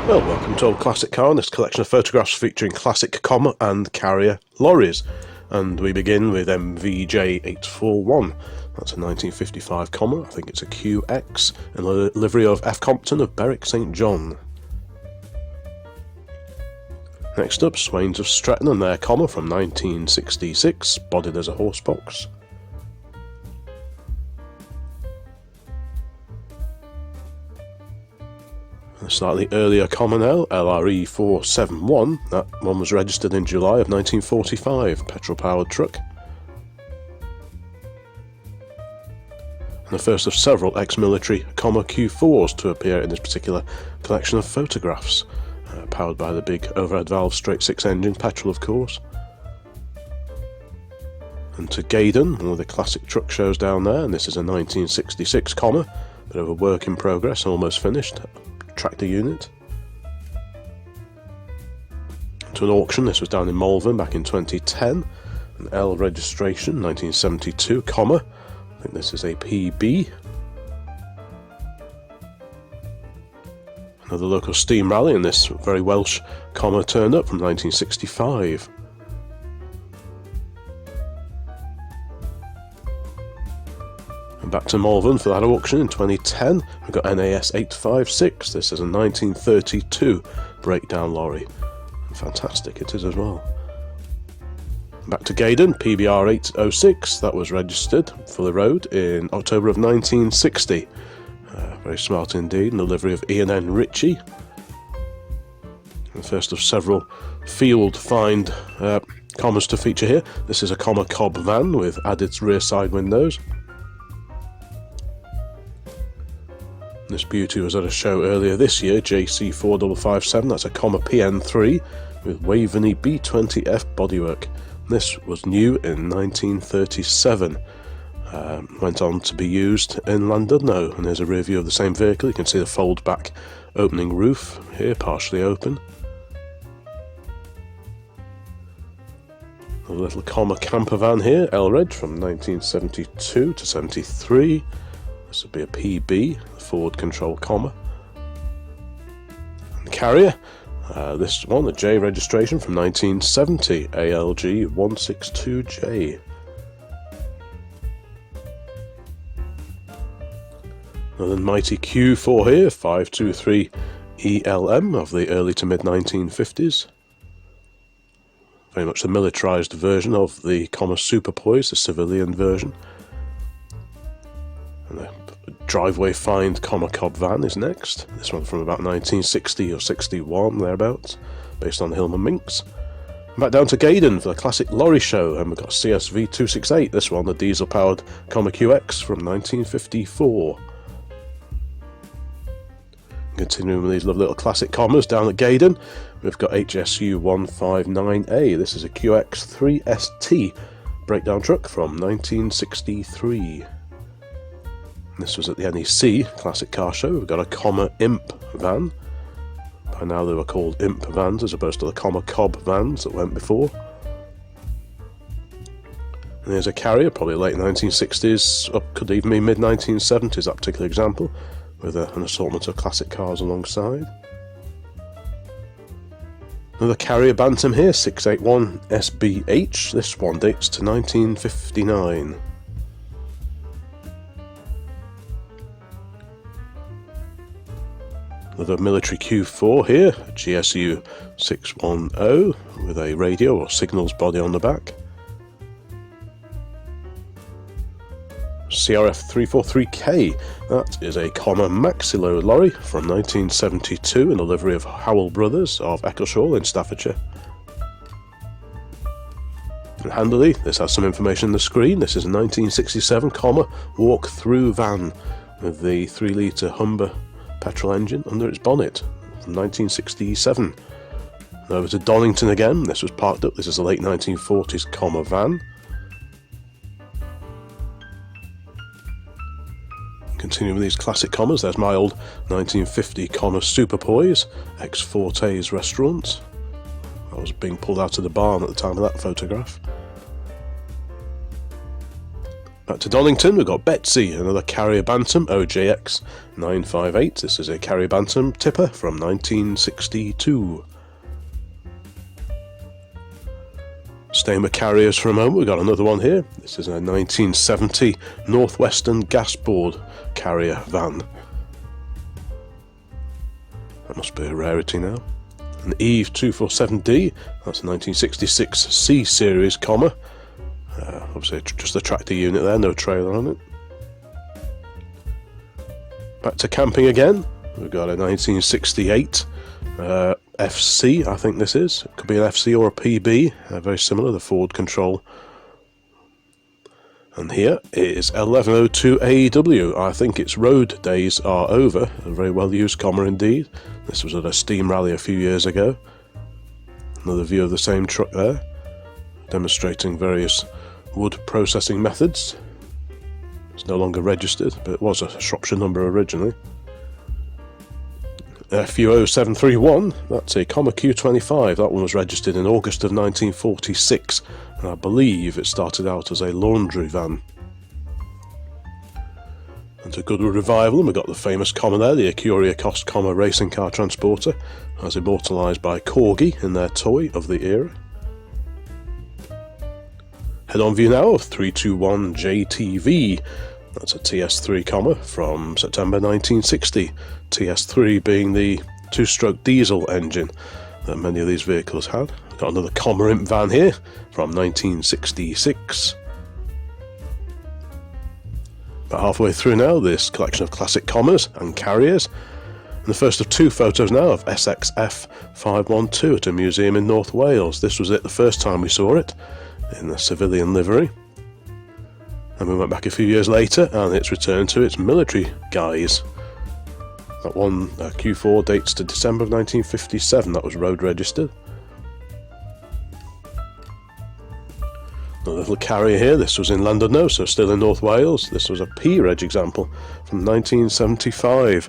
Well, welcome to Old Classic Car and this collection of photographs featuring classic Commer and Karrier lorries. And we begin with MVJ841. That's a 1955 Commer, I think it's a QX, in the livery of F. Compton of Berwick St John. Next up, Swains of Stretton and their Commer from 1966, bodied as a horse box. A slightly earlier Commer now, LRE 471, that one was registered in July of 1945, petrol-powered truck. And the first of several ex-military Commer Q4s to appear in this particular collection of photographs, powered by the big overhead valve straight six engine, petrol of course. And to Gaydon, one of the classic truck shows down there, and this is a 1966 Commer, bit of a work in progress, almost finished. Tractor unit. To an auction, this was down in Malvern back in 2010, an L registration, 1972 Commer, I think this is a PB. Another local steam rally, and this very Welsh Commer turned up from 1965. Back to Malvern for that auction in 2010. We've got NAS 856. This is a 1932 breakdown lorry. Fantastic it is as well. Back to Gaydon, PBR 806. That was registered for the road in October of 1960. Very smart indeed, in the livery of Ian N. Ritchie. The first of several field find Commers to feature here. This is a Commer Cob van with added rear side windows. This beauty was at a show earlier this year, JC4557, that's a Commer PN3 with Waveney B20F bodywork. This was new in 1937. Went on to be used in Llandudno, and there's a rear view of the same vehicle. You can see the fold back opening roof here, partially open. A little Commer camper van here, L-Reg from 1972 to 73. This would be a PB, forward control Commer. And Karrier, this one, a J registration from 1970, ALG 162J. Another mighty Q4 here, 523 ELM of the early to mid 1950s. Very much the militarised version of the Commer Superpoise, the civilian version. And the driveway find Commer Cob van is next. This one from about 1960 or 61, thereabouts, based on Hillman Minks. And back down to Gaydon for the classic lorry show, and we've got CSV 268, this one, the diesel-powered Commer QX from 1954. Continuing with these lovely little classic Commers down at Gaydon, we've got HSU 159A. This is a QX 3ST breakdown truck from 1963. This was at the NEC Classic Car Show. We've got a Commer Imp van. By now they were called Imp vans as opposed to the Commer Cob vans that went before. And there's a Karrier, probably late 1960s, up could even be mid 1970s, that particular example, with an assortment of classic cars alongside. Another Karrier Bantam here, 681 SBH. This one dates to 1959. Another military Q4 here, a GSU 610 with a radio or signals body on the back. CRF 343K, that is a Commer Maxilo lorry from 1972 in the livery of Howell Brothers of Eccleshall in Staffordshire. And handily, this has some information on the screen. This is a 1967 Commer walk-through van with the 3-litre Humber petrol engine under its bonnet from 1967. And over to Donington again. This was parked up. This is a late 1940s Commer van. Continuing with these classic Commers, there's my old 1950 Commer Superpoise, ex-Forte's restaurant. I was being pulled out of the barn at the time of that photograph. Back to Donington, we've got Betsy, another Karrier Bantam OJX 958. This is a Karrier Bantam tipper from 1962. Staying with Karriers for a moment, we've got another one here. This is a 1970 Northwestern Gasboard Karrier van. That must be a rarity now. An Eve 247D, that's a 1966 C Series Commer. Obviously just the tractor unit there, no trailer on it. Back to camping again, we've got a 1968 FC, I think this is. It could be an FC or a PB, very similar, the forward control. And here is 1102 AEW. I think its road days are over. A very well used Commer indeed. This was at a steam rally a few years ago. Another view of the same truck there, demonstrating various wood processing methods. It's no longer registered, but it was a Shropshire number originally. FU0731, that's a Commer Q25. That one was registered in August of 1946, and I believe it started out as a laundry van. And to good revival, and we've got the famous Commer there, the Ecuria Cost Commer racing car transporter, as immortalised by Corgi in their toy of the era. Head on view now of 321 JTV. That's a TS3 Commer from September 1960. TS3 being the two-stroke diesel engine that many of these vehicles had. We've got another Commer Imp van here from 1966. About halfway through now, this collection of classic Commers and Karriers. And the first of two photos now of SXF 512 at a museum in North Wales. This was it the first time we saw it, in the civilian livery. And we went back a few years later and it's returned to its military guise. That one, Q4, dates to December of 1957, that was road registered. A little Karrier here, this was in Llandudno, so still in North Wales. This was a P-Reg example from 1975.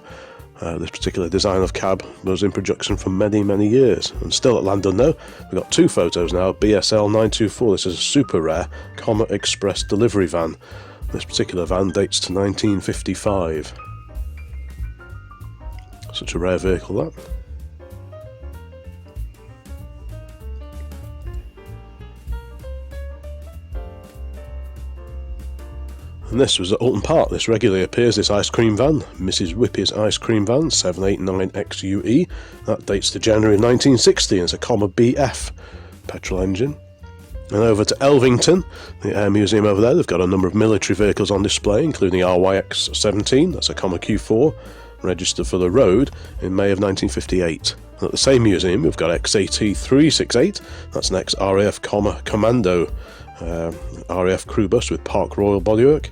This particular design of cab was in production for many, many years. And still at Llandudno, we've got two photos now, BSL 924. This is a super rare Commer Express delivery van. This particular van dates to 1955. Such a rare vehicle, that. And this was at Alton Park. This regularly appears, this ice cream van, Mrs. Whippy's ice cream van, 789XUE. That dates to January 1960 and it's a Commer BF petrol engine. And over to Elvington, the Air Museum over there, they've got a number of military vehicles on display, including RYX-17, that's a Commer Q4, registered for the road in May of 1958. And at the same museum, we've got XAT368, that's an ex-RAF Commer Commando RAF crew bus with Park Royal bodywork.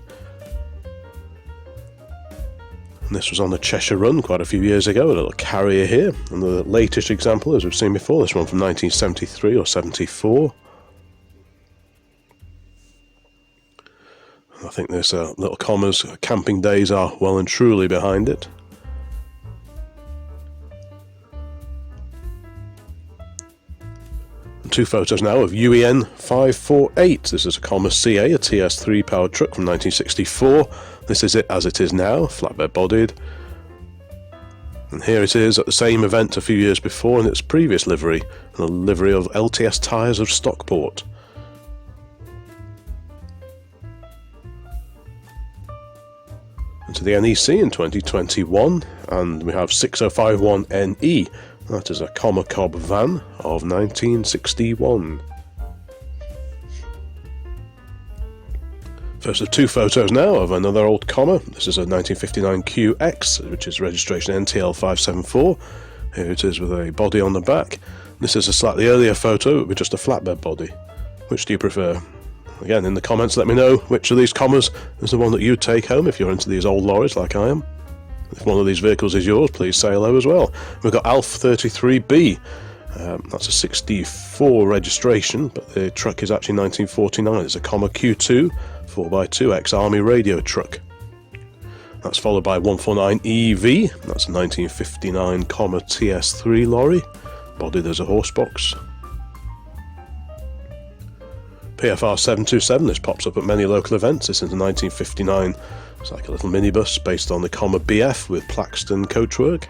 And this was on the Cheshire Run quite a few years ago, a little Karrier here. And the latest example, as we've seen before, this one from 1973 or 74. I think this little Commer's camping days are well and truly behind it. And two photos now of UEN 548. This is a Commer CA, a TS3 powered truck from 1964. This is it as it is now, flatbed bodied. And here it is at the same event a few years before in its previous livery, and a livery of LTS tyres of Stockport. To the NEC in 2021, and we have 6051NE. That is a Commer Cob van of 1961. First of two photos now of another old Commer. This is a 1959 QX, which is registration NTL574. Here it is with a body on the back. This is a slightly earlier photo with just a flatbed body. Which do you prefer? Again, in the comments, let me know which of these Commers is the one that you take home if you're into these old lorries like I am. If one of these vehicles is yours, please say hello as well. We've got ALF 33B. That's a 64 registration, but the truck is actually 1949. It's a Commer Q2 4x2 ex-Army radio truck. That's followed by 149EV. That's a 1959 Commer TS3 lorry, bodied as a horse box. PFR 727, this pops up at many local events. This is a 1959, it's like a little minibus based on the Commer BF with Plaxton coachwork.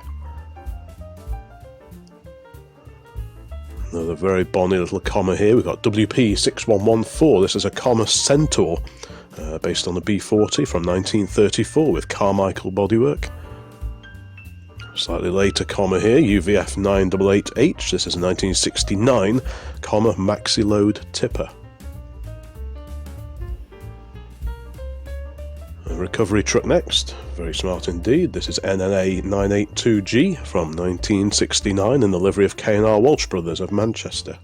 Another very bonny little Commer here. We've got WP 6114, this is a Commer Centaur based on the B40 from 1934 with Carmichael bodywork. Slightly later Commer here, UVF 988H, this is a 1969 Commer Maxi Load Tipper. A recovery truck next, very smart indeed. This is NNA 982G from 1969 in the livery of K&R Walsh Brothers of Manchester.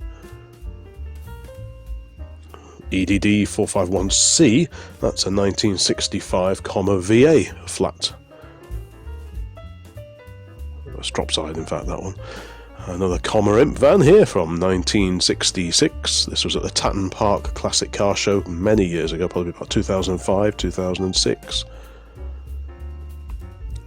EDD 451C, that's a 1965 Commer VA flat. A strop side, in fact, that one. Another Commer Imp van here from 1966. This was at the Tatton Park Classic Car Show many years ago, probably about 2005, 2006.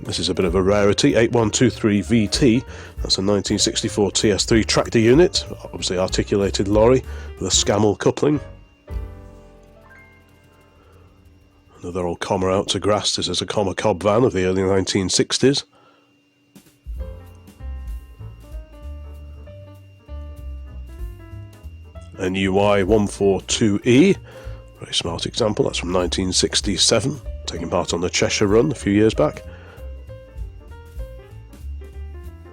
This is a bit of a rarity, 8123 VT. That's a 1964 TS3 tractor unit, obviously articulated lorry with a Scammell coupling. Another old Commer out to grass. This is a Commer Cob van of the early 1960s. An UI 142E, very smart example, that's from 1967, taking part on the Cheshire Run a few years back.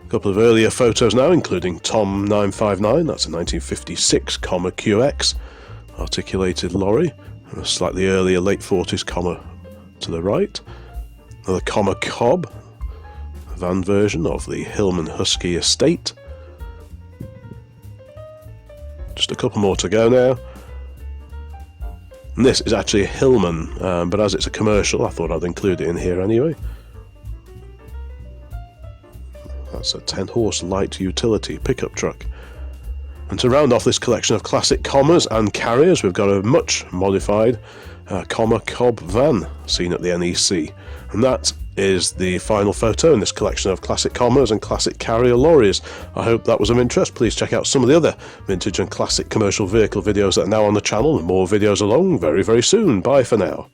A couple of earlier photos now, including Tom 959, that's a 1956 Commer QX, articulated lorry, and a slightly earlier late 40s Commer to the right. Another Commer Cob, a van version of the Hillman Husky estate. Just a couple more to go now. And this is actually a Hillman, but as it's a commercial, I thought I'd include it in here anyway. That's a 10-horse light utility pickup truck. And to round off this collection of classic Commers and Karriers, we've got a much modified Commer Cob van seen at the NEC. And that is the final photo in this collection of classic Commers and classic Karrier lorries. I hope that was of interest. Please check out some of the other vintage and classic commercial vehicle videos that are now on the channel, and more videos along very, very soon. Bye for now.